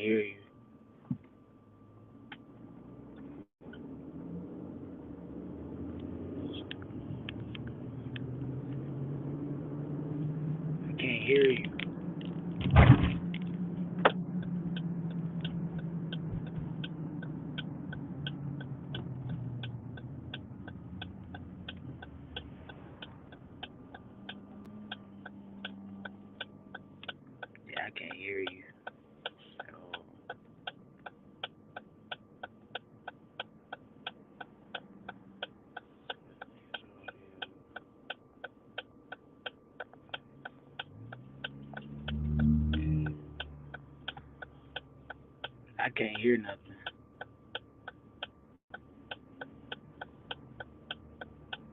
hear you. I can't hear you. Yeah, I can't hear you at all. I can't hear nothing.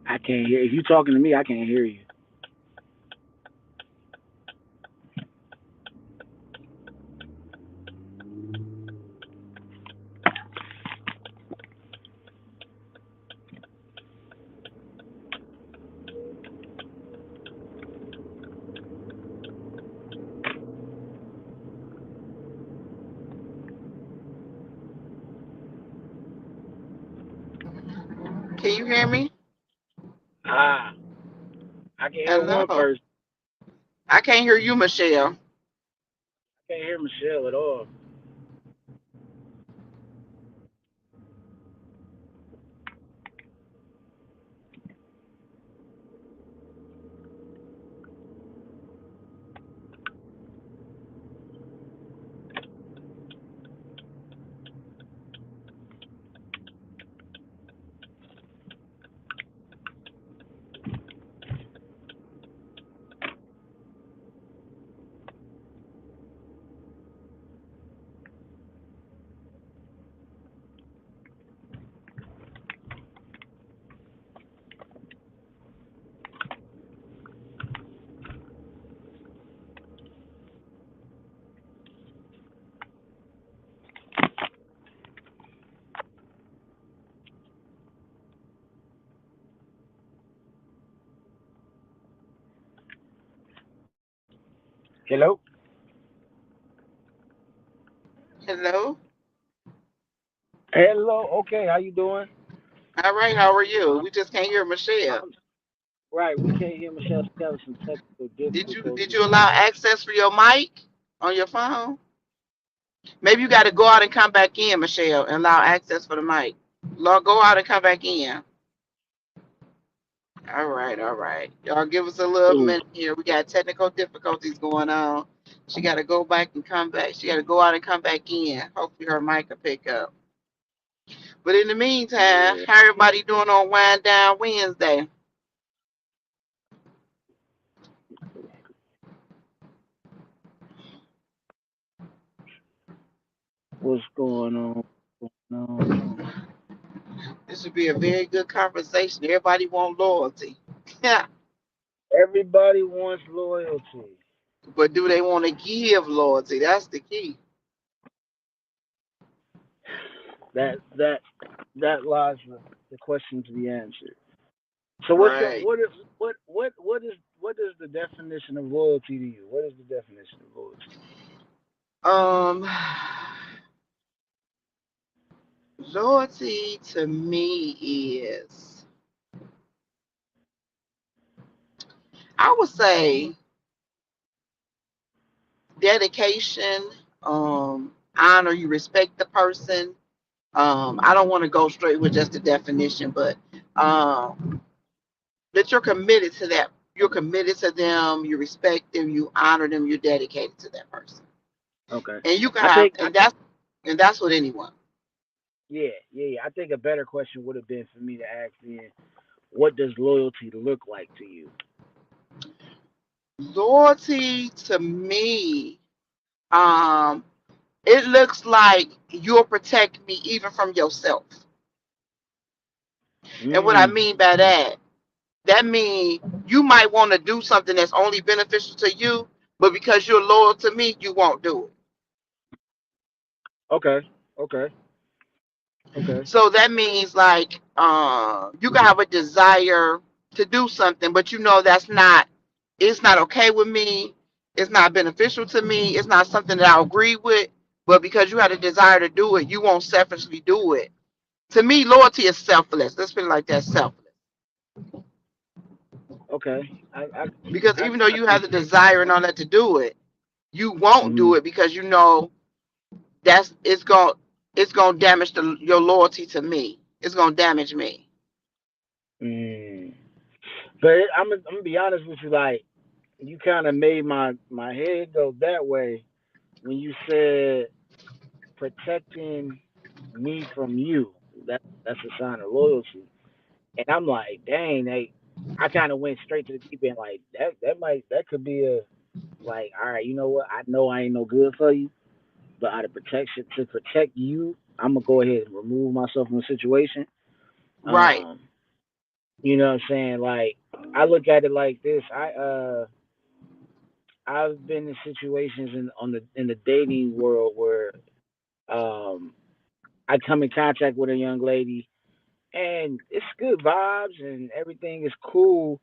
I can't hear. If you talking to me, I can't hear you. Can you hear me? Ah, I can hear one Hello. person. I can't hear you, Michelle. I can't hear Michelle at all. Hello. Hello. Hello. Okay, how you doing? All right. How are you? Um, We just can't hear Michelle. I'm right. We can't hear Michelle. She's having some technical Did difficulties. you allow access for your mic on your phone? Maybe you got to go out and come back in, Michelle, and allow access for the mic. Lord, go out and come back in. All right, all right. Y'all give us a little Ooh. minute here. We got technical difficulties going on. She got to go back and come back. She got to go out and come back in. Hopefully her mic will pick up. But in the meantime, Yeah. how everybody doing on Wind Down Wednesday? What's going on? What's going on? This would be a very good conversation. Everybody want loyalty. Yeah. Everybody wants loyalty. But do they want to give loyalty? That's the key. That that lies the question to be answered. So Right. what is the definition of loyalty to you? What is the definition of loyalty? Um, loyalty to me is, I would say, dedication, honor, you respect the person. I don't want to go straight with just the definition, but um, that you're committed to that. You're committed to them. You respect them. You honor them. You're dedicated to that person. Okay. And you can I have, think I and that's what anyone. yeah. I think a better question would have been for me to ask then, what does loyalty look like to you? Loyalty to me, um, it looks like you'll protect me even from yourself. And what I Mm. mean by that, that means you might want to do something that's only beneficial to you, but because you're loyal to me, you won't do it. Okay. Okay. Okay. So that means like you can have a desire to do something, but you know that's not, it's not okay with me. It's not beneficial to me. It's not something that I agree with. but because you had a desire to do it, you won't selfishly do it. To me, loyalty is selfless. Let's put it like that, selfless. Okay. Because even though I you think. have the desire and all that to do it, you won't Hmm. do it because you know that's it's gonna damage your loyalty to me. It's gonna damage me. Mm. But I'm gonna be honest with you. Like, you kind of made my head go that way when you said protecting me from you. That's a sign of loyalty. And I'm like, dang, I kind of went straight to the deep end. Like that could be a, like, all right, you know what? I know I ain't no good for you, but out of protection to protect you, I'm gonna go ahead and remove myself from the situation. Right. Um, you know what I'm saying? Like, I look at it like this. I've been in situations in the dating world where um I come in contact with a young lady and it's good vibes and everything is cool,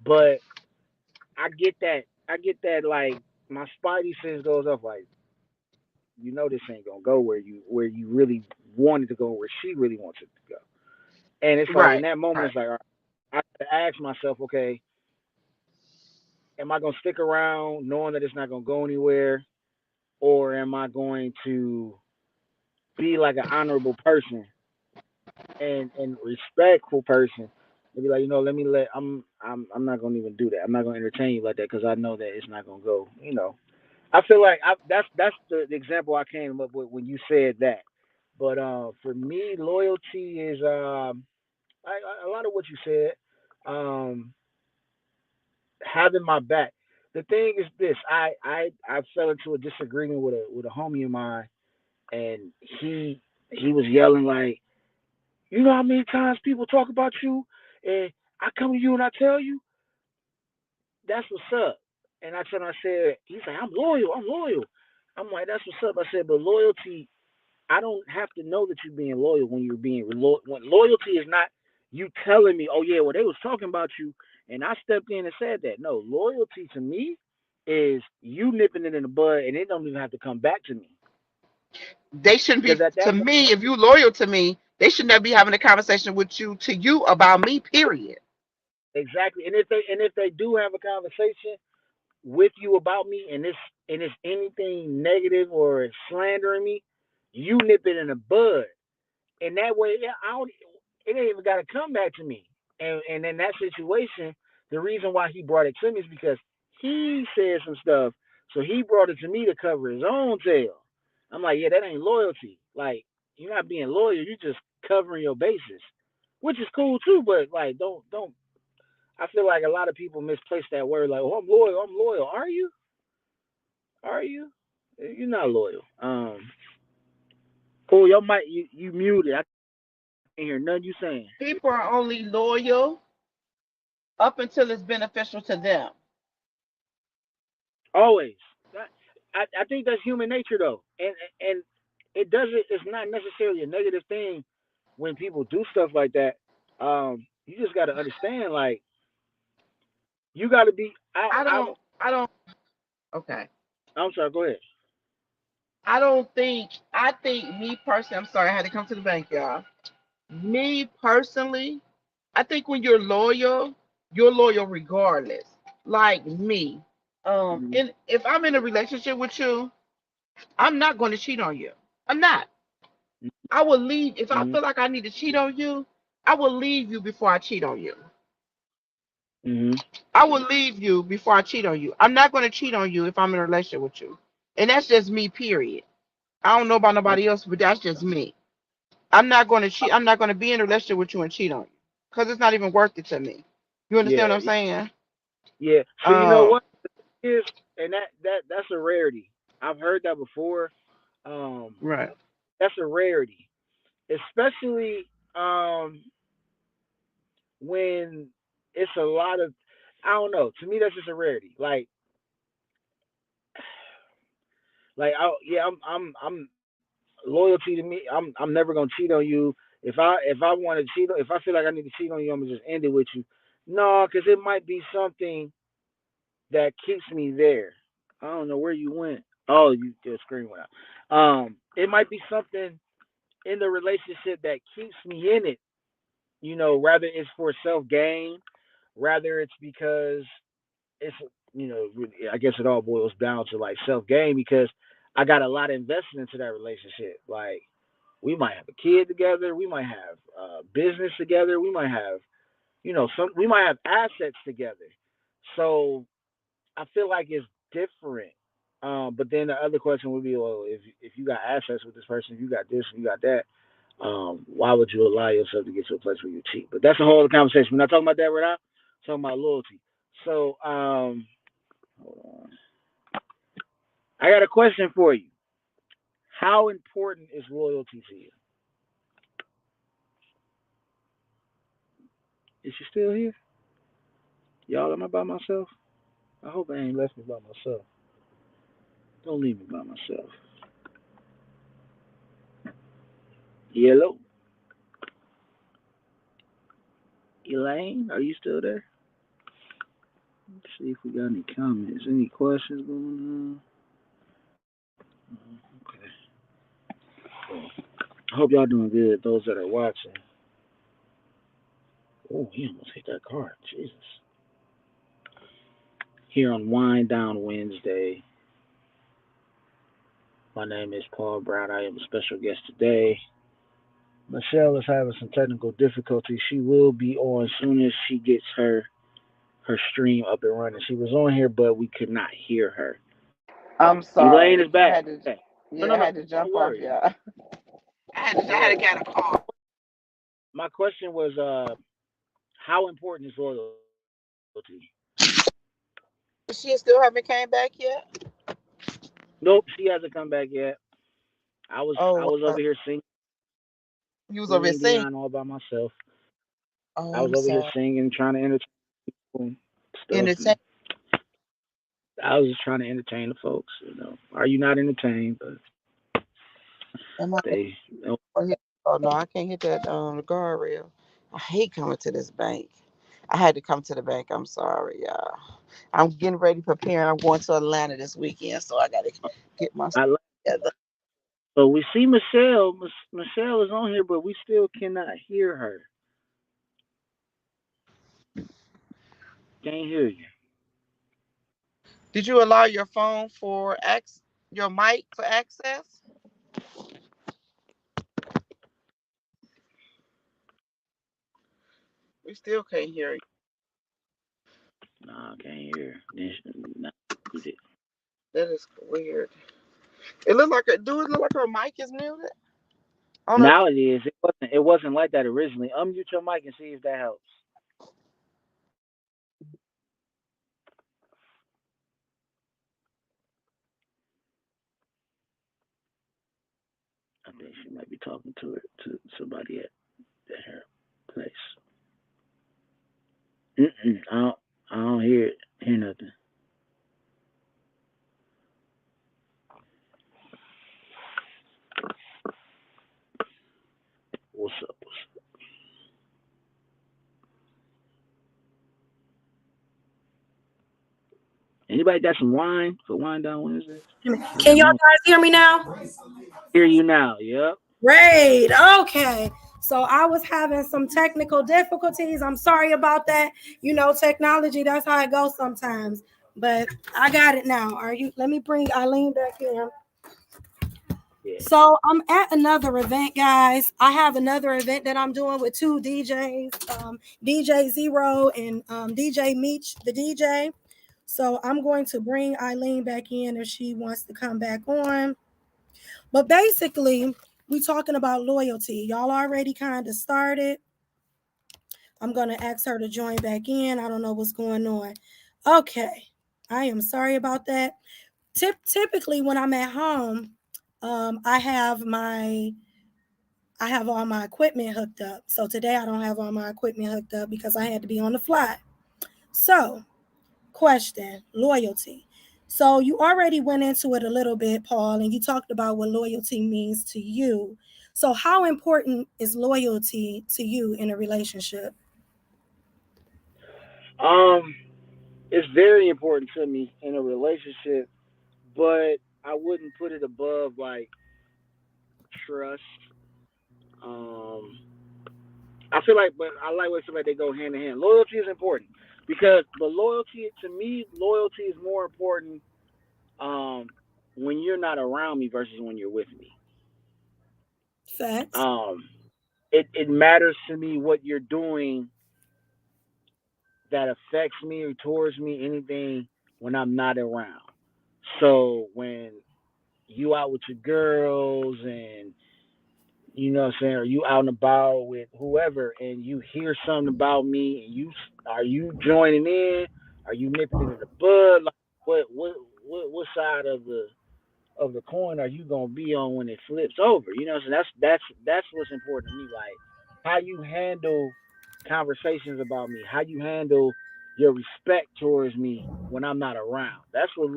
but I get that like my spidey sense goes off, like, this ain't gonna go where you really wanted to go, where she really wants it to go. And it's like in Right. that moment Right. it's like, all right, I have to ask myself, okay, am I gonna stick around knowing that it's not gonna go anywhere, or am I going to be like an honorable person and respectful person and be like, let me I'm not gonna even do that. I'm not gonna entertain you like that because I know that it's not gonna go. I feel like that's the example I came up with when you said that. But for me, loyalty is a lot of what you said. Um, having my back. The thing is this: I fell into a disagreement with a homie of mine, and he was yelling like, you know how many times people talk about you, and I come to you and I tell you that's what's up. And I said, he's like, I'm loyal, I'm loyal. I'm like, that's what's up. I said, but loyalty, I don't have to know that you're being loyal when you're being loyal. When loyalty is not you telling me, oh yeah, well they was talking about you, and I stepped in and said that. No, loyalty to me is you nipping it in the bud, and it don't even have to come back to me. They shouldn't be, Because at to that point, me, if you loyal to me, they should not be having a conversation with you to you about me, period. exactly. And if they do have a conversation with you about me, and it's anything negative or slandering me, you nip it in the bud. And that way, yeah, I don't. It ain't even got to come back to me. And in that situation, the reason why he brought it to me is because he said some stuff, so he brought it to me to cover his own tail. I'm like, yeah, that ain't loyalty. Like, you're not being loyal. You're just covering your bases, which is cool too. But like, don't. I feel like a lot of people misplace that word. Like, oh, I'm loyal. I'm loyal. Are you? Are you? You're not loyal. Cool. Your mic, you muted. I can't hear nothing you saying. People are only loyal up until it's beneficial to them. Always. I think that's human nature though, and it doesn't. It's not necessarily a negative thing when people do stuff like that. You just got to understand, like, you got to be. I don't okay. I'm sorry. Go ahead. I think me personally, I'm sorry, I had to come to the bank, y'all. Me personally, I think when you're loyal regardless. Like me. Hmm. And if I'm in a relationship with you, I'm not going to cheat on you. I'm not. I will leave if I Hmm. feel like I need to cheat on you. I will leave you before I cheat on you. Hmm. I will leave you before I cheat on you. I'm not going to cheat on you if I'm in a relationship with you, and that's just me. Period. I don't know about nobody else, but that's just me. I'm not going to cheat. I'm not going to be in a relationship with you and cheat on you because it's not even worth it to me. You understand Yeah. what I'm saying? Yeah. So you know Um, what is, and that's a rarity. I've heard that before. Um, right. that's a rarity, especially when it's a lot of, I don't know. To me, that's just a rarity. Yeah, I'm loyalty to me. I'm never gonna cheat on you. If I want to cheat, if I feel like I need to cheat on you, I'm gonna just end it with you. No, because it might be something that keeps me there. I don't know where you went. Oh, your screen went out. It might be something in the relationship that keeps me in it. Rather it's for self gain, rather it's because it's I guess it all boils down to like self gain because I got a lot invested into that relationship. Like we might have a kid together, we might have business together, we might have we might have assets together. So I feel like it's different. But then the other question would be, well, if you got assets with this person, if you got this and you got that, why would you allow yourself to get to a place where you cheat? But that's a whole other conversation. We're not talking about that right now. We're talking about loyalty. So, hold on. I got a question for you. How important is loyalty to you? Is she still here? Y'all, am I by myself? I hope I ain't left me by myself. Don't leave me by myself. Yellow, Elaine, are you still there? Let's see if we got any comments, any questions going on. Okay. Well, I hope y'all doing good. Those that are watching. Oh, he almost hit that card. Jesus. Here on Wind Down Wednesday, my name is Paul Brown. I am a special guest today. Michelle is having some technical difficulties. She will be on as soon as she gets her stream up and running. She was on here, but we could not hear her. I'm Elaine sorry. is I back. had to, Okay. No, yeah, no, I no. had to Don't jump off, worry. y'all. I had to Yeah. get a call. My question was, how important is loyalty? She still haven't came back yet. Nope, she hasn't come back yet. I Oh, was over here singing you was over there Celine singing. Dion all by myself. Oh, I was I'm over here sorry. singing, trying to entertain people and stuff, Entertain. and I was just trying to entertain the folks. Are you not entertained? But Am I they, oh, here- oh, no, I can't hit that guardrail. I hate coming to this bank. I had to come to the bank. I'm sorry, y'all. I'm getting ready, preparing. I'm going to Atlanta this weekend, so I got to get my stuff I, together. but we see Michelle. Michelle is on here, but we still cannot hear her. Can't hear you. Did you allow your phone for your mic for access? We still can't hear you. Nah, I can't hear. Nah, muted. That is weird. It looks like do it look like her mic is muted? Oh no, Now it is. It wasn't like that originally. Unmute your mic and see if that helps. I think she might be talking to somebody at her place. I don't hear nothing. What's up? What's up? Anybody got some wine for Wine Down Wednesday? I Can got y'all my guys hear me now? hear you now. Yep. Great. Okay. So I was having some technical difficulties. I'm sorry about that. Technology, that's how it goes sometimes. But I got it now. Let me bring Eileen back in. Yeah. So I'm at another event, guys. I have another event that I'm doing with two DJs, DJ Zero and DJ Meech, the DJ. So I'm going to bring Eileen back in if she wants to come back on. But basically, we talking about loyalty. Y'all already kind of started. I'm going to ask her to join back in. I don't know what's going on. Okay. I am sorry about that. Typically, when I'm at home, I have all my equipment hooked up. So today I don't have all my equipment hooked up because I had to be on the fly. So, question, loyalty. So you already went into it a little bit, Paul, and you talked about what loyalty means to you. So how important is loyalty to you in a relationship? Um, it's very important to me in a relationship, but wouldn't put it above like trust. Um, I feel like, but I like when somebody they go hand in hand. Loyalty is important because, but loyalty to me, loyalty is more important um, when you're not around me versus when you're with me. Facts. Um, it matters to me what you're doing that affects me or towards me, anything when I'm not around. So when you out with your girls and you know what I'm saying, or you out and about with whoever and you hear something about me and you are you joining in? Are you nipping it in the bud? Like what side of the coin are you gonna be on when it flips over? You know what I'm saying? That's what's important to me. Like how you handle conversations about me, how you handle your respect towards me when I'm not around. That's when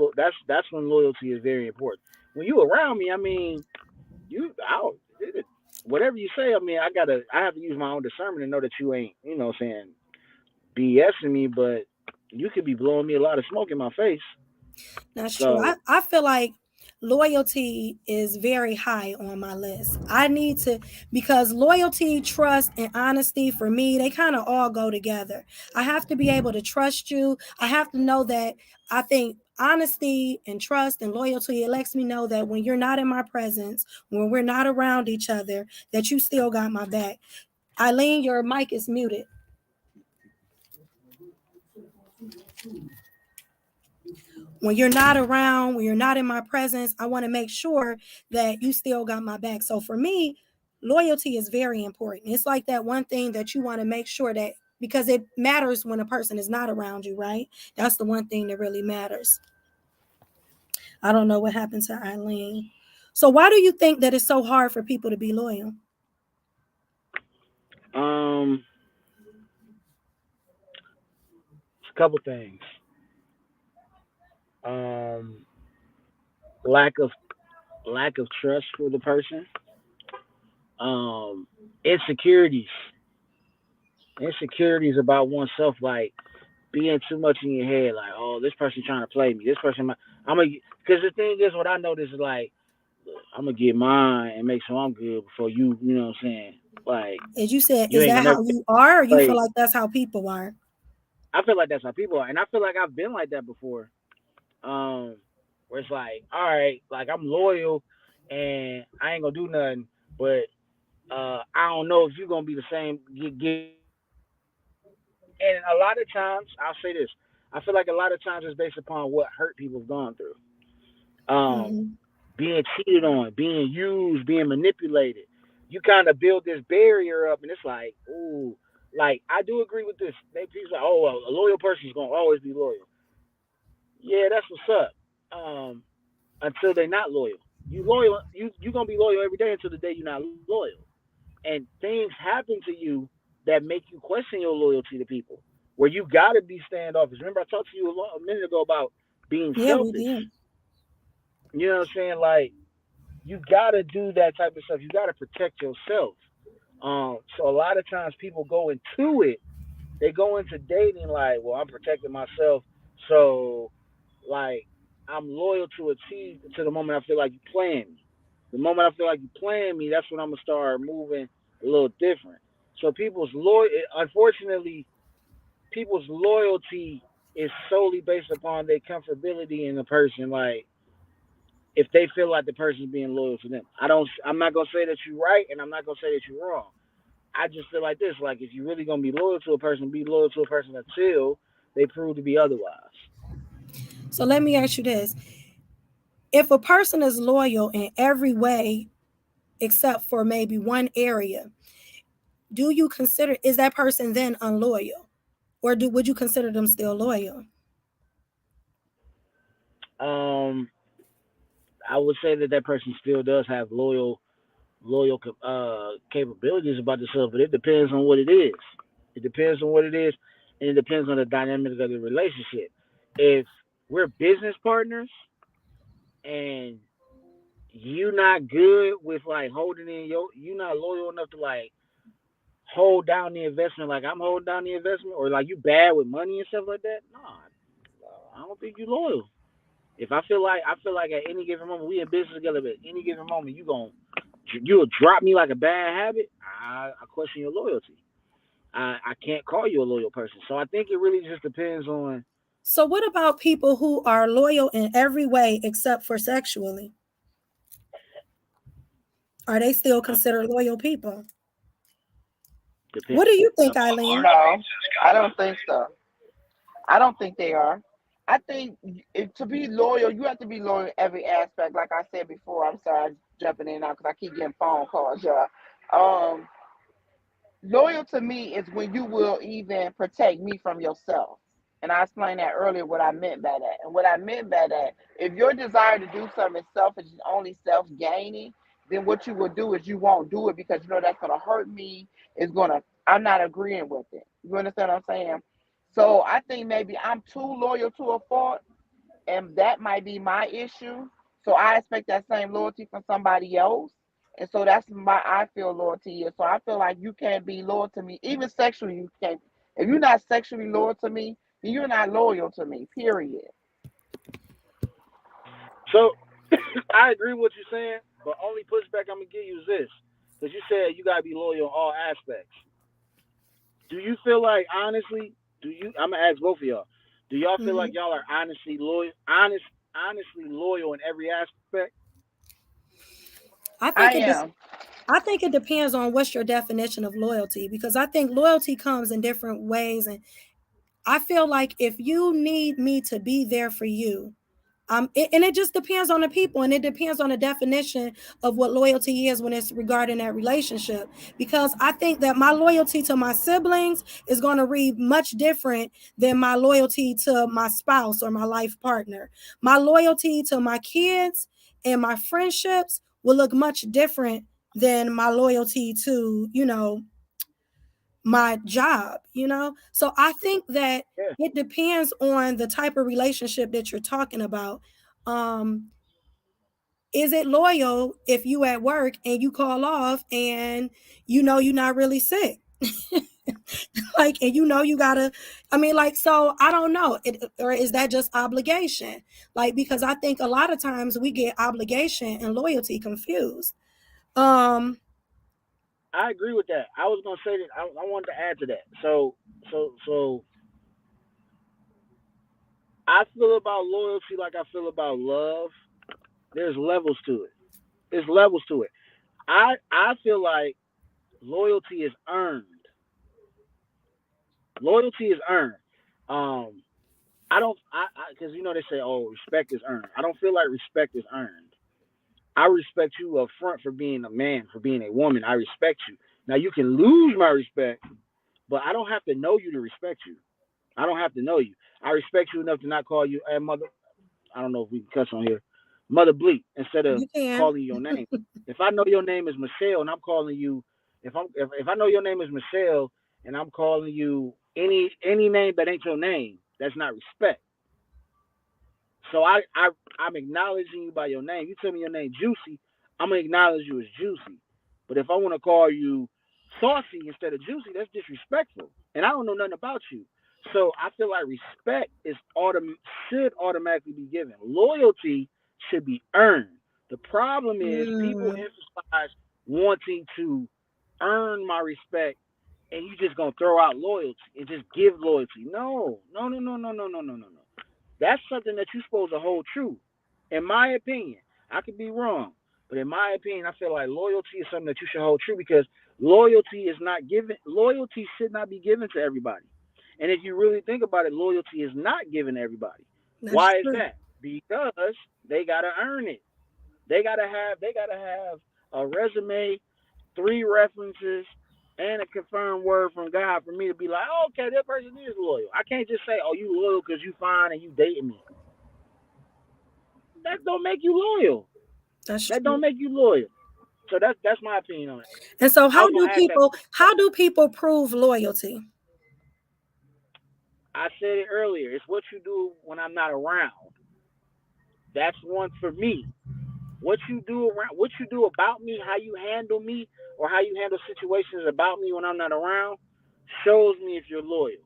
loyalty is very important. When you around me, I mean, you out whatever you say. I mean, I have to use my own discernment to know that you ain't you know what I'm saying BSing me, but you could be blowing me a lot of smoke in my face. That's true. So I feel like loyalty is very high on my list. I need to, because loyalty, trust, and honesty for me, they kind of all go together. I have to be able to trust you. I have to know that I think honesty and trust and loyalty, it lets me know that when you're not in my presence, when we're not around each other, that you still got my back. Eileen, your mic is muted. When you're not around, when you're not in my presence, I want to make sure that you still got my back. So for me, loyalty is very important. It's like that one thing that you want to make sure that, because it matters when a person is not around you, right? That's the one thing that really matters. I don't know what happened to Eileen. So why do you think that it's so hard for people to be loyal? um, it's a couple things. Um, lack of lack of trust for the person. Um, insecurities. Insecurities about oneself, like being too much in your head, like, oh, this person trying to play me. This person, I'm gonna. Because the thing is, what I notice is like, I'm gonna get mine and make sure I'm good before you. You know what I'm saying? Like, As you said, you is ain't that gonna how never you are, or you feel play. like that's how people are? I feel like that's how people are, and I feel like I've been like that before. Um, where it's like, all right, like I'm loyal, and I ain't gonna do nothing, but I don't know if you're gonna be the same. And a lot of times, I'll say this: I feel like a lot of times it's based upon what hurt people have gone through. Um, Mm-hmm. being cheated on, being used, being manipulated. You kind of build this barrier up, and it's like, ooh, like I do agree with this. They people like, oh, well, a loyal person is gonna always be loyal. Yeah, that's what's up. Until they're not loyal. You loyal, you gonna be loyal every day until the day you're not loyal. And things happen to you that make you question your loyalty to people. Where you gotta be standoffish. Remember, I talked to you a minute ago about being Yeah, we selfish. did. You know what I'm saying? Like you gotta do that type of stuff. You gotta protect yourself. So a lot of times people go into it. They go into dating like, well, I'm protecting myself, so like I'm loyal to achieve to the moment I feel like you're playing me. The moment I feel like you're playing me, that's when I'm gonna start moving a little different. So unfortunately, people's loyalty is solely based upon their comfortability in the person. Like if they feel like the person's being loyal to them. I'm not gonna say that you're right, and I'm not gonna say that you're wrong. I just feel like this: like if you're really gonna be loyal to a person, be loyal to a person until they prove to be otherwise. So let me ask you this. If a person is loyal in every way except for maybe one area, do you consider, is that person then unloyal, or would you consider them still loyal? Um, I would say that that person still does have loyal capabilities about themselves, but it depends on what it is. It depends on what it is, and it depends on the dynamic of the relationship. If we're business partners and you not good with like holding in you not loyal enough to like hold down the investment like I'm holding down the investment, or like you bad with money and stuff like that. No, I don't think you loyal. If I feel like at any given moment we in business together, but at any given moment you'll drop me like a bad habit, I question your loyalty. I can't call you a loyal person. So I think it really just depends on. So what about people who are loyal in every way except for sexually? Are they still considered loyal people? What do you think, Eileen? No, I don't think so. I don't think they are. I think to be loyal, you have to be loyal in every aspect. Like I said before, I'm sorry I'm jumping in now because I keep getting phone calls, y'all. Um, Loyal to me is when you will even protect me from yourself. And I explained that earlier what I meant by that. And what I meant by that, if your desire to do something is selfish and only self gaining, then what you will do is you won't do it because you know that's gonna hurt me. I'm not agreeing with it. You understand what I'm saying? So I think maybe I'm too loyal to a fault, and that might be my issue. So I expect that same loyalty from somebody else. And so that's my I feel loyalty is. So I feel like you can't be loyal to me, even sexually. You can't. If you're not sexually loyal to me, then you're not loyal to me. Period. So I agree with what you're saying, but only pushback I'm gonna give you is this, because you said you gotta be loyal in all aspects. Do you feel like honestly? I'm gonna ask both of y'all. Do y'all feel like y'all are honestly loyal? Honestly loyal in every aspect? I am. I think it depends on what's your definition of loyalty, because I think loyalty comes in different ways. And I feel like if you need me to be there for you, and it just depends on the people, and it depends on the definition of what loyalty is when it's regarding that relationship. Because I think that my loyalty to my siblings is going to read much different than my loyalty to my spouse or my life partner. My loyalty to my kids and my friendships will look much different than my loyalty to, my job, So I think that it depends on the type of relationship that you're talking about. Is it loyal if you at work and you call off and you're not really sick? And you gotta, so I don't know. Or is that just obligation? Because I think a lot of times we get obligation and loyalty confused. I agree with that. I was gonna say that I wanted to add to that. So I feel about loyalty like I feel about love. There's levels to it. There's levels to it. I feel like loyalty is earned. Loyalty is earned. Um, I don't, because they say, oh, respect is earned. I don't feel like respect is earned. I respect you up front for being a man, for being a woman. I respect you. Now you can lose my respect, but I don't have to know you to respect you. I don't have to know you. I respect you enough to not call you, hey, mother. I don't know if we can cuss on here, Mother Bleak, instead of calling you your name. If I know your name is Michelle and I'm calling you, if I know your name is Michelle and I'm calling you any name that ain't your name, that's not respect. So I'm acknowledging you by your name. You tell me your name Juicy, I'm gonna acknowledge you as Juicy. But if I want to call you Saucy instead of Juicy, that's disrespectful. And I don't know nothing about you. So I feel like respect should automatically be given. Loyalty should be earned. The problem is people emphasize wanting to earn my respect, and you just gonna throw out loyalty and just give loyalty. No. That's something that you're supposed to hold true. In my opinion, I could be wrong, but in my opinion, I feel like loyalty is something that you should hold true because loyalty is not given. Loyalty should not be given to everybody. And if you really think about it, loyalty is not given to everybody. Why is that? Because they gotta earn it. They gotta have a resume, 3 references, and a confirmed word from God for me to be like, oh, okay, that person is loyal. I can't just say, oh, you loyal because you fine and you dating me. That don't make you loyal. That don't make you loyal. So that's my opinion on it. And so how do people prove loyalty? I said it earlier. It's what you do when I'm not around. That's one for me. What you do about me, how you handle me, or how you handle situations about me when I'm not around, shows me if you're loyal.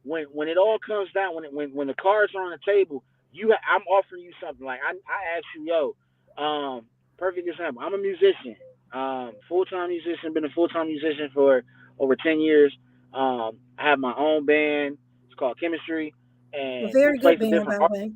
When it all comes down, when the cards are on the table, I'm offering you something. Like I asked you, perfect example. I'm a musician, full-time musician. Been a full-time musician for over 10 years. I have my own band. It's called Chemistry, A and we very play good for band, different by the way.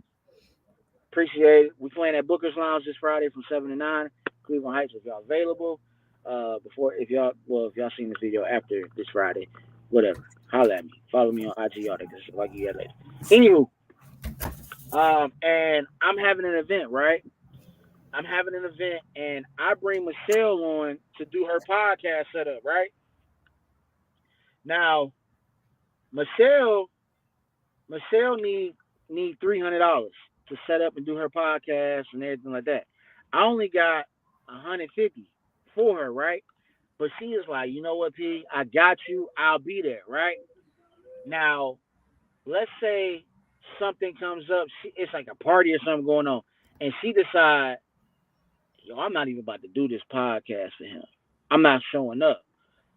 Appreciate it. We playing at Booker's Lounge this Friday from 7 to 9, Cleveland Heights. If y'all available, if y'all seen the video after this Friday, whatever, holla at me. Follow me on IG, all that good stuff. Like you got later. Anywho, and I'm having an event, right? I'm having an event, and I bring Michelle on to do her podcast setup, right? Now, Michelle need $300 to set up and do her podcast and everything like that. I only got 150 for her, right? But she is like, you know what, P? I got you. I'll be there, right? Now, let's say something comes up. It's like a party or something going on, and she decides, yo, I'm not even about to do this podcast for him. I'm not showing up.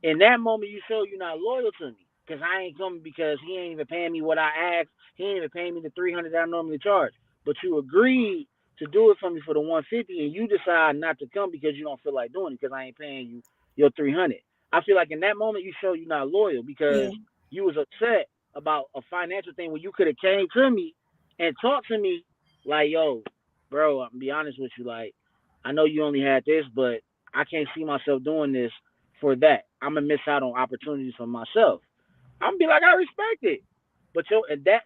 In that moment, you show you're not loyal to me because I ain't coming because he ain't even paying me what I asked. He ain't even paying me the $300 that I normally charge. But you agreed to do it for me for the 150, and you decide not to come because you don't feel like doing it because I ain't paying you your 300. I feel like in that moment you show you're not loyal because you was upset about a financial thing when you could have came to me and talked to me like, yo, bro, I'm gonna be honest with you, like, I know you only had this, but I can't see myself doing this for that. I'm gonna miss out on opportunities for myself. I'm gonna be like, I respect it, but that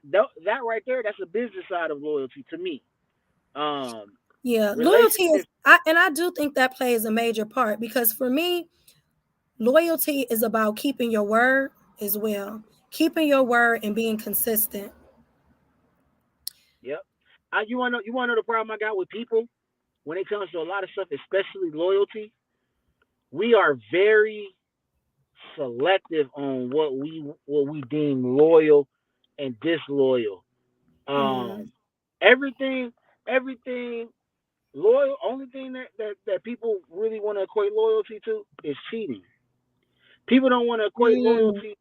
right there, that's a business side of loyalty to me. Loyalty is, I do think that plays a major part because for me, loyalty is about keeping your word as well, keeping your word and being consistent. Yep. You wanna know the problem I got with people when it comes to a lot of stuff, especially loyalty. We are very selective on what we deem loyal and disloyal. Everything loyal. Only thing that people really want to equate loyalty to is cheating. People don't want to equate loyalty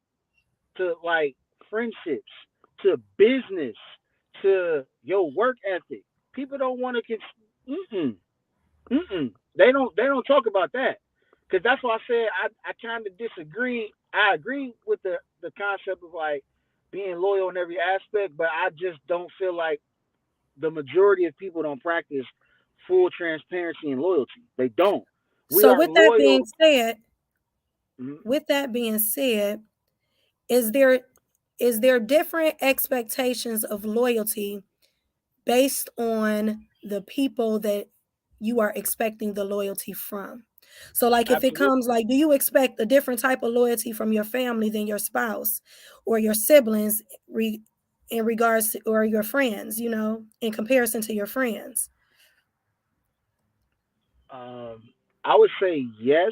to like friendships, to business, to your work ethic. People don't want to They don't talk about that. Because that's why I said I kind of disagree. I agree with the concept of like being loyal in every aspect, but I just don't feel like the majority of people don't practice full transparency and loyalty. They don't. So with that being said, is there different expectations of loyalty based on the people that you are expecting the loyalty from? So like if it comes like, do you expect a different type of loyalty from your family than your spouse or your siblings in regards to, or your friends, in comparison to your friends? I would say yes,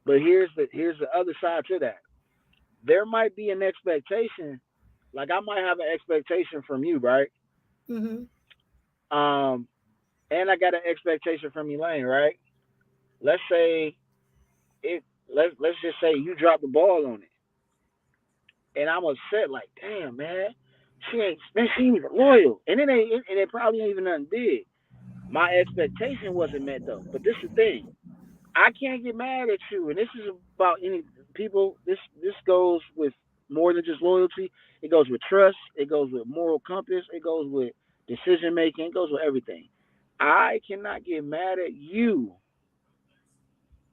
but here's the other side to that. There might be an expectation, like I might have an expectation from you, right? And I got an expectation from Elaine, right? Let's say let's just say you drop the ball on it, and I'm upset, like, damn, man, she ain't even loyal, and it probably ain't even nothing big. My expectation wasn't met though. But this is the thing, I can't get mad at you, and this is about any people. This goes with more than just loyalty. It goes with trust. It goes with moral compass. It goes with decision making. It goes with everything. I cannot get mad at you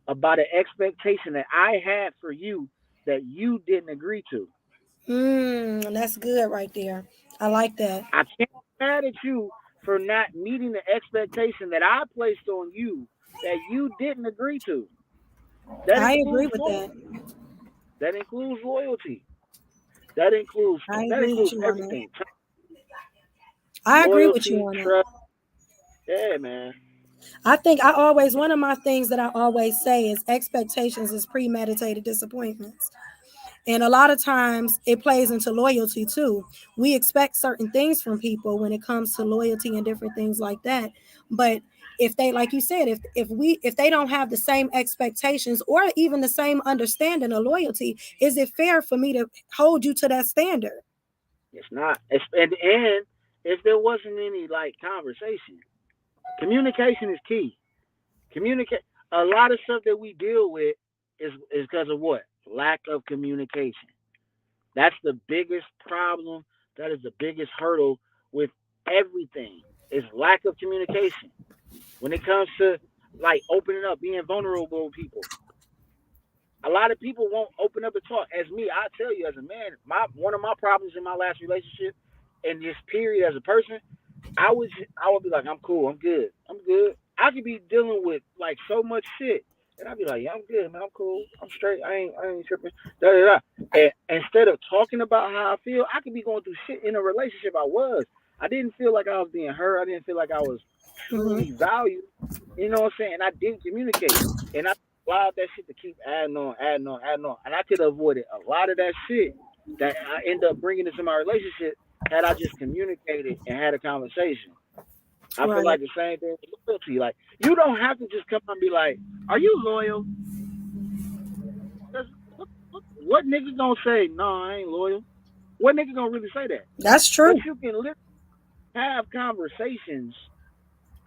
about an expectation that I had for you that you didn't agree to. That's good right there. I like that. I can't get mad at you for not meeting the expectation that I placed on you that you didn't agree to. I agree with that. That includes loyalty. That includes everything. I agree with you on that. Yeah, man. I think one of my things that I always say is expectations is premeditated disappointments. And a lot of times it plays into loyalty too. We expect certain things from people when it comes to loyalty and different things like that. But if they, like you said, if they don't have the same expectations or even the same understanding of loyalty, is it fair for me to hold you to that standard? It's not. And if there wasn't any like conversation. Communication is key. Communicate. A lot of stuff that we deal with is because of what? Lack of communication. That's the biggest problem. That is the biggest hurdle with everything. Is lack of communication. When it comes to like opening up, being vulnerable with people. A lot of people won't open up and talk. As me, I tell you, as a man, one of my problems in my last relationship, and this period as a person, I would be like, I'm cool, I'm good, I'm good. I could be dealing with like so much shit, and I'd be like, yeah, I'm good, man, I'm cool, I'm straight, I ain't tripping. Da da da. And instead of talking about how I feel, I could be going through shit in a relationship. I didn't feel like I was being hurt. I didn't feel like I was truly valued. You know what I'm saying? And I didn't communicate, and I allowed that shit to keep adding on, adding on, adding on, and I could have avoided a lot of that shit that I end up bringing into my relationship had I just communicated and had a conversation. I feel like the same thing with loyalty. Like, you don't have to just come and be like, are you loyal? What nigga gonna say, no, I ain't loyal? What nigga gonna really say that? That's true. But you can literally have conversations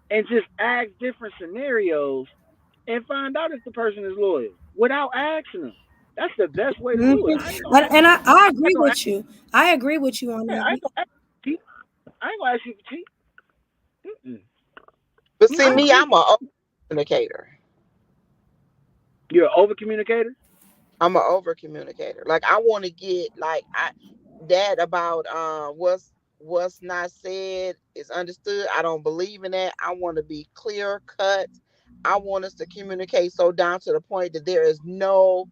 and just ask different scenarios and find out if the person is loyal without asking them. That's the best way to do it. I agree with you. I agree with you on that. I ain't gonna ask you to cheat. Mm-mm. But see, me, I'm an over communicator. You're an over communicator? I'm an over communicator. Like, I want to get that about what's not said is understood. I don't believe in that. I want to be clear cut. I want us to communicate so down to the point that there is no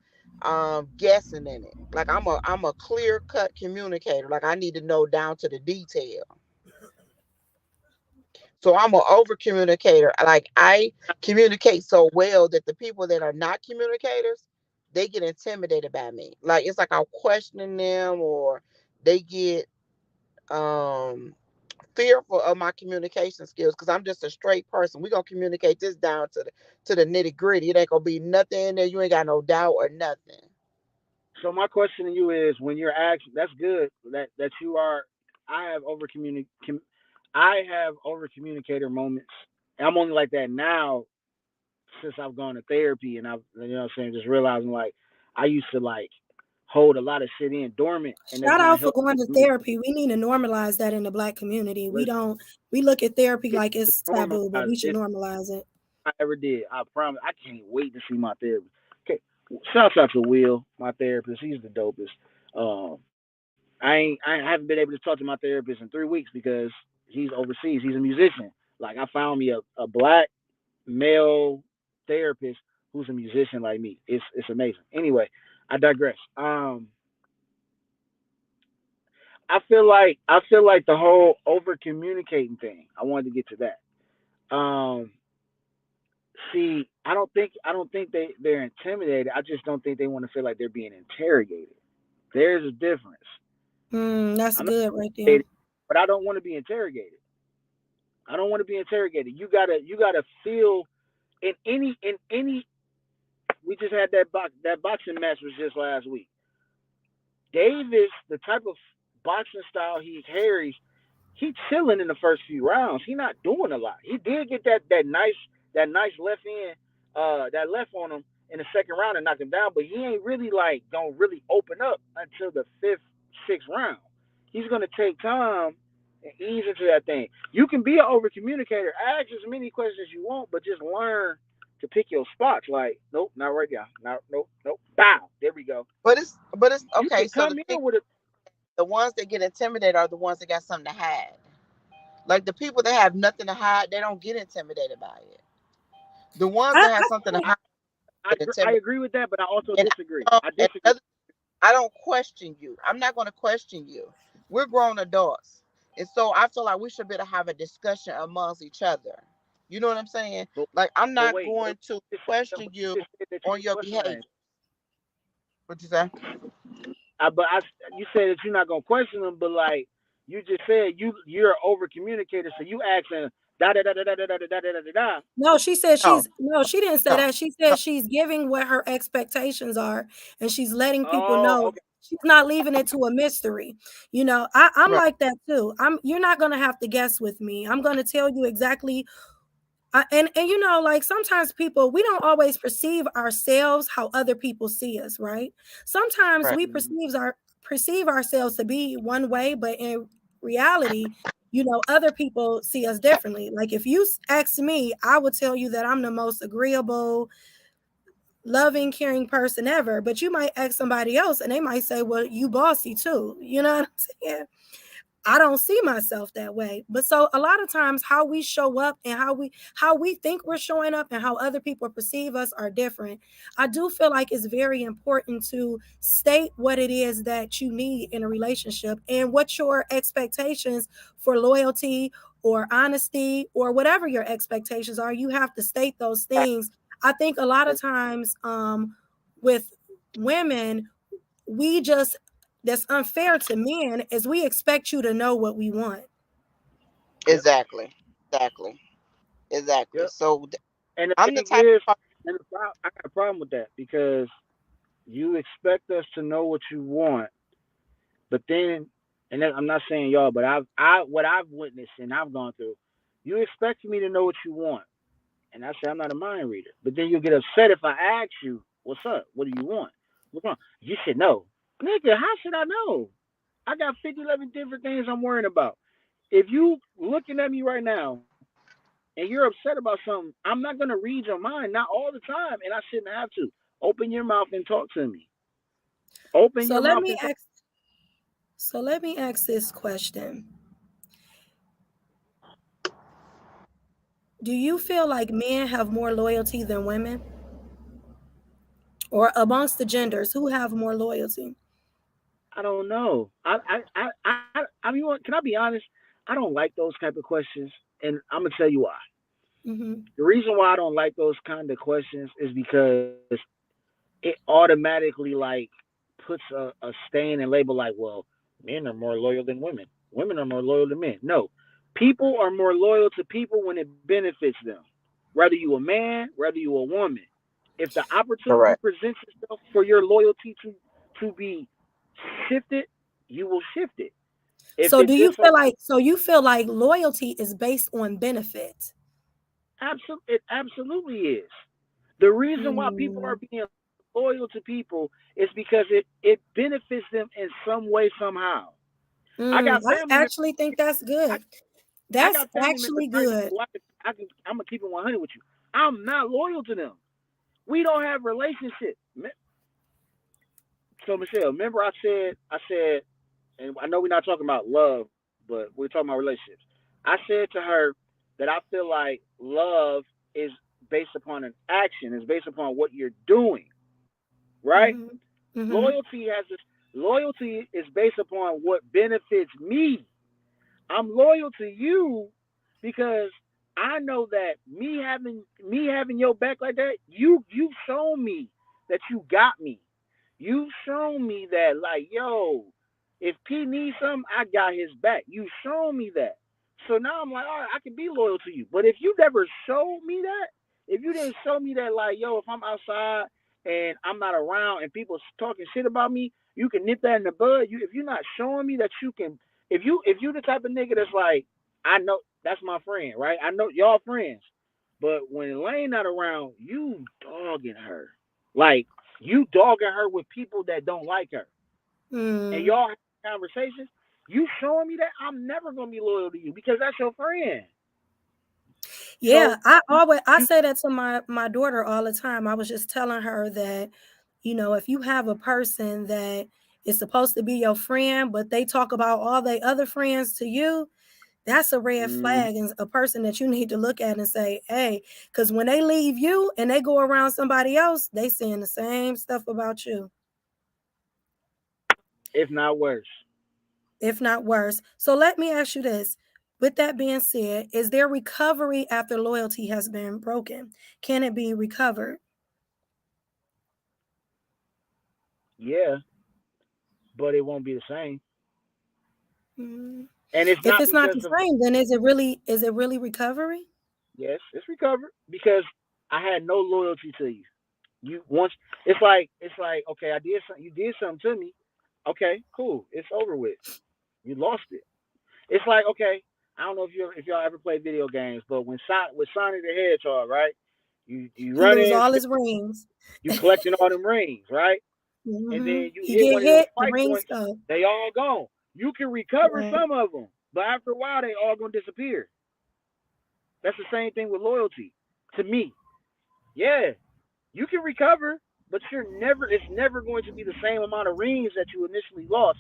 guessing in it. Like, I'm a clear cut communicator. Like, I need to know down to the detail. So I'm an over communicator. Like, I communicate so well that the people that are not communicators, they get intimidated by me. Like, it's like I'm questioning them, or they get fearful of my communication skills, because I'm just a straight person. We're gonna communicate this down to the nitty gritty. It ain't gonna be nothing in there. You ain't got no doubt or nothing. So my question to you is, when you're asked, that's good that you are. I have over communicator moments. I'm only like that now since I've gone to therapy, and I've, you know what I'm saying, just realizing like I used to like hold a lot of shit in dormant. And shout out for going to therapy. We need to normalize that in the Black community. We look at therapy like it's taboo, but we should normalize it. I ever did. I promise. I can't wait to see my therapist. Okay, shouts out to Will, my therapist. He's the dopest. I haven't been able to talk to my therapist in 3 weeks because he's overseas. He's a musician. Like, I found me a black male therapist who's a musician like me. It's amazing. Anyway, I digress. I feel like the whole over communicating thing. I wanted to get to that. See, I don't think they're intimidated. I just don't think they want to feel like they're being interrogated. There's a difference. That's good right there. But I don't want to be interrogated. I don't want to be interrogated. You gotta feel in any. We just had that boxing match was just last week. Davis, the type of boxing style he carries, he chilling in the first few rounds. He not doing a lot. He did get that nice left in, that left on him in the second round and knocked him down, but he ain't really like gonna really open up until the 5th, 6th round. He's gonna take time and ease into that thing. You can be an over communicator, ask as many questions as you want, but just learn to pick your spots. Like, nope, not right now. Nope. Bow. There we go. But it's okay. So the ones that get intimidated are the ones that got something to hide. Like, the people that have nothing to hide, they don't get intimidated by it. The ones that have something to hide. I agree with that, but I also disagree. I don't question you. I'm not going to question you. We're grown adults. And so I feel like we should be able to have a discussion amongst each other. You know what I'm saying? Like, I'm not going to question you on your behavior. What you say? You said that you're not going to question them, but like you just said, you're an over communicator, so you asking da da da da da da da da da da. No, she said she didn't say that. She said she's giving what her expectations are, and she's letting people know she's not leaving it to a mystery. You know, I'm Right. like that too. You're not gonna have to guess with me. I'm gonna tell you exactly. And you know, like sometimes people, we don't always perceive ourselves how other people see us, right? Sometimes Right. we perceive ourselves to be one way, but in reality, you know, other people see us differently. Like if you ask me, I would tell you that I'm the most agreeable, loving, caring person ever. But you might ask somebody else and they might say, well, you bossy too. You know what I'm saying? I don't see myself that way. But so a lot of times how we show up and how we think we're showing up and how other people perceive us are different. I do feel like it's very important to state what it is that you need in a relationship and what your expectations for loyalty or honesty or whatever your expectations are. You have to state those things. I think a lot of times with women, we just that's unfair to men is we expect you to know what we want. Yep. Exactly. Exactly. Exactly. Yep. So And the I'm the thing type is, of I got a problem with that because you expect us to know what you want, but then, and then, I'm not saying y'all, but what I've witnessed and I've gone through, you expect me to know what you want, and I say I'm not a mind reader. But then you get upset if I ask you, "What's up? What do you want? What's wrong?" You should know, nigga. How should I know? I got 50, 11 different things I'm worrying about. If you looking at me right now and you're upset about something, I'm not gonna read your mind, not all the time, and I shouldn't have to. Open your mouth and talk to me. Open So your let mouth me and talk. ask so let me ask this question. Do you feel like men have more loyalty than women? Or amongst the genders, who have more loyalty? I don't know. I mean, can I be honest? I don't like those type of questions, and I'm gonna tell you why. Mm-hmm. The reason why I don't like those kind of questions is because it automatically like puts a stain and label like, well, men are more loyal than women. Women are more loyal than men. No, people are more loyal to people when it benefits them. Whether you a man, whether you a woman, if the opportunity correct. presents itself for your loyalty to be shifted, you will shift it. If So it do you just so feel like so you feel like loyalty is based on benefit? it absolutely is. The reason why people are Mm, being loyal to people is because it benefits them in some way somehow. I got I family members. actually think that's I, good. I That's got family members actually right now good. who I'm gonna keep it 100 with you. I'm not loyal to them. We don't have relationship. So Michelle, remember I said, and I know we're not talking about love, but we're talking about relationships. I said to her that I feel like love is based upon an action, is based upon what you're doing, right? Hmm. Hmm. Loyalty has this. Loyalty is based upon what benefits me. I'm loyal to you because I know that me having your back like that, you've shown me that you got me. You've shown me that like, yo, if P needs something, I got his back. You've shown me that. So now I'm like, all right, I can be loyal to you. But if you never showed me that, if you didn't show me that, like, yo, if I'm outside and I'm not around and people talking shit about me, you can nip that in the bud. If you're not showing me that you can, if you the type of nigga that's like, I know that's my friend, right? I know y'all friends, but when Lane not around, you dogging her, like you dogging her with people that don't like her, and Mm. y'all have conversations. You showing me that I'm never gonna be loyal to you because that's your friend. Yeah, So I you say that to my daughter all the time. I was just telling her that, you know, if you have a person that is supposed to be your friend, but they talk about all their other friends to you, that's a red mm, flag and a person that you need to look at and say, hey, because when they leave you and they go around somebody else, they saying the same stuff about you, if not worse. if not worse. So let me ask you this. With that being said, is there recovery after loyalty has been broken? Can it be recovered? Yeah, but it won't be the same. Mm. And it's If not it's not because the of same, then is it really recovery? yes, it's recovered because I had no loyalty to you. You once it's like okay, I did something. You did something to me. Okay, cool. It's over with. You lost it. It's like, okay, I don't know if y'all ever played video games, but with Sonic the Hedgehog, right? You He run lose in, all his rings. you collecting all them rings, right? And then you He hit get one of them hit, the spike rings points, go. they all gone. You can recover Right. some of them, but after a while, they all gonna disappear. That's the same thing with loyalty. To me, yeah, you can recover, but it's never going to be the same amount of rings that you initially lost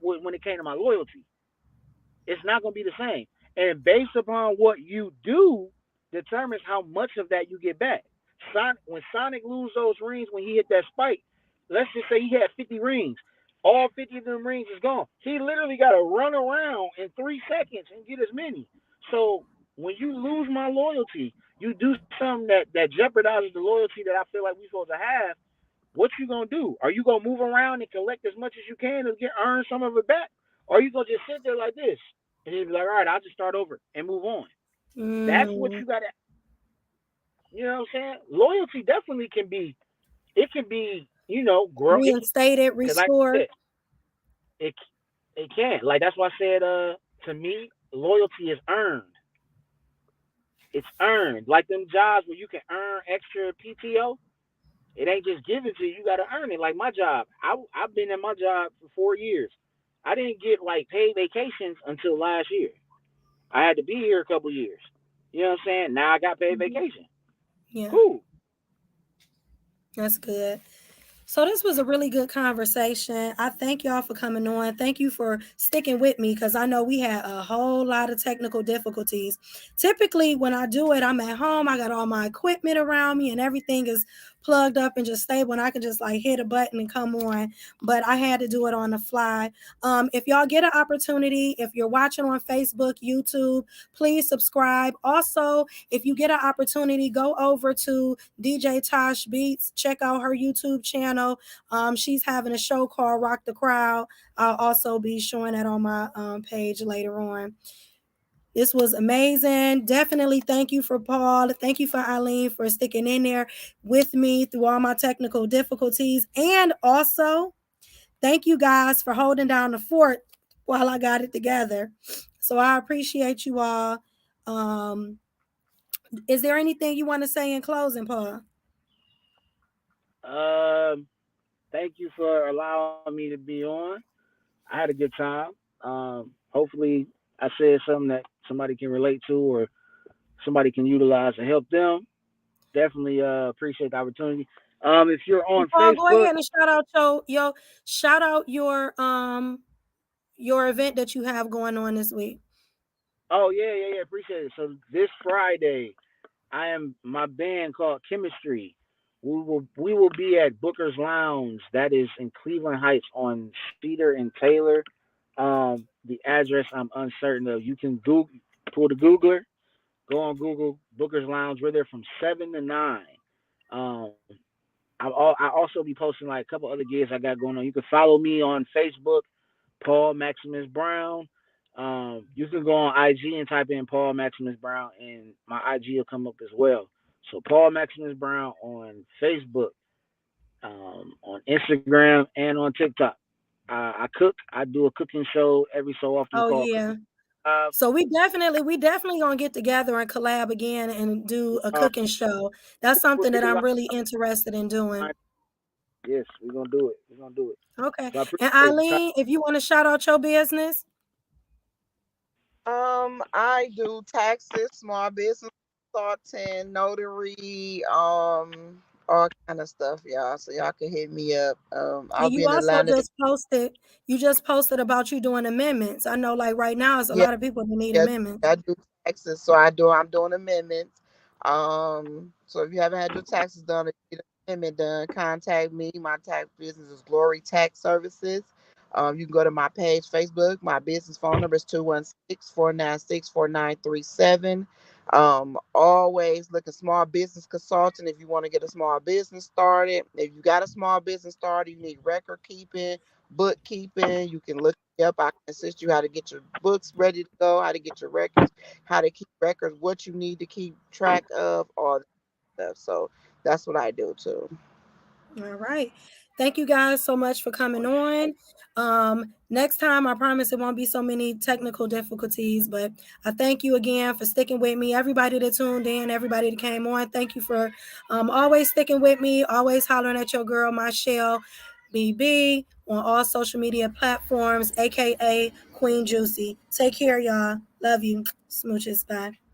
when it came to my loyalty. It's not going to be the same. And based upon what you do determines how much of that you get back. When Sonic lose those rings when he hit that spike, let's just say he had 50 rings. All 50 of them rings is gone. He literally got to run around in 3 seconds and get as many. So when you lose my loyalty, you do something that jeopardizes the loyalty that I feel like we're supposed to have. What you gonna do? Are you gonna move around and collect as much as you can to earn some of it back? Or are you gonna just sit there like this and just be like, all right, I'll just start over and move on? That's what Mm. you gotta. You know what I'm saying? Loyalty definitely can be. It can be. Grow. Reinstated, Because like I restored. said, it it can. Like that's why I said. To me, loyalty is earned. It's earned. Like them jobs where you can earn extra PTO. It ain't just given to you. You got to earn it. Like my job, I've been in my job for 4 years. I didn't get like paid vacations until last year. I had to be here a couple years. You know what I'm saying? Now I got paid Mhm. vacation. Yeah, Cool. that's good. So this was a really good conversation. I thank y'all for coming on. Thank you for sticking with me because I know we had a whole lot of technical difficulties. Typically, when I do it, I'm at home. I got all my equipment around me and everything is plugged up and just stable and I can just like hit a button and come on. But I had to do it on the fly. If y'all get an opportunity, if you're watching on Facebook, YouTube, please subscribe. Also, if you get an opportunity, go over to DJ Tosh Beats. Check out her YouTube channel. She's having a show called Rock the Crowd. I'll also be showing that on my page later on. This was amazing. Definitely thank you for Paul. Thank you for Eileen for sticking in there with me through all my technical difficulties. And also, thank you guys for holding down the fort while I got it together. So I appreciate you all. Um, is there anything you want to say in closing, Paul? Um, Thank you for allowing me to be on. I had a good time. Hopefully, I said something that somebody can relate to or somebody can utilize to help them. Definitely appreciate the opportunity. If you're And on Paul, go Facebook, ahead and shout out shout out your event that you have going on this week. oh yeah, appreciate it. So this Friday, I am my band called Chemistry. We will be at Booker's Lounge. That is in Cleveland Heights on Cedar and Taylor. The address I'm uncertain of. You can Google, pull the Googler, go on Google Booker's Lounge. We're there from 7 to 9. Um, I also be posting like a couple other gigs I got going on. You can follow me on Facebook, Paul Maximus Brown. You can go on IG and type in Paul Maximus Brown, and my IG will come up as well. So Paul Maximus Brown on Facebook, on Instagram, and on TikTok. I cook. I do a cooking show every so often Oh called yeah. Cooking Live. So we definitely gonna get together and collab again and do a Uh, cooking show. That's we'll something that get it I'm live. really interested in doing. Yes, we're gonna do it. We're gonna do it. Okay. So I And appreciate the time. Eileen, if you want to shout out your business. I do taxes, small business consulting, notary, all kind of stuff, y'all. So y'all can hit me up. I'll And be you in also Atlanta. just posted about you doing amendments. I know like right now it's a Yeah, lot of people that need yeah, amendments. I do taxes, so I'm doing amendments. So if you haven't had your taxes done, if you get an amendment done, contact me. My tax business is Glory Tax Services. You can go to my page, Facebook. My business phone number is 216-496-4937. Always look at small business consultant if you want to get a small business started. If you got a small business started, you need record keeping, bookkeeping. You can look up. I can assist you how to get your books ready to go, how to get your records, how to keep records, what you need to keep track of, all that stuff. So that's what I do too. All right. Thank you guys so much for coming on. Next time, I promise it won't be so many technical difficulties, but I thank you again for sticking with me. Everybody that tuned in, everybody that came on, thank you for always sticking with me, always hollering at your girl, Michelle BB, on all social media platforms, aka Queen Juicy. Take care, y'all. Love you. Smooches. Bye.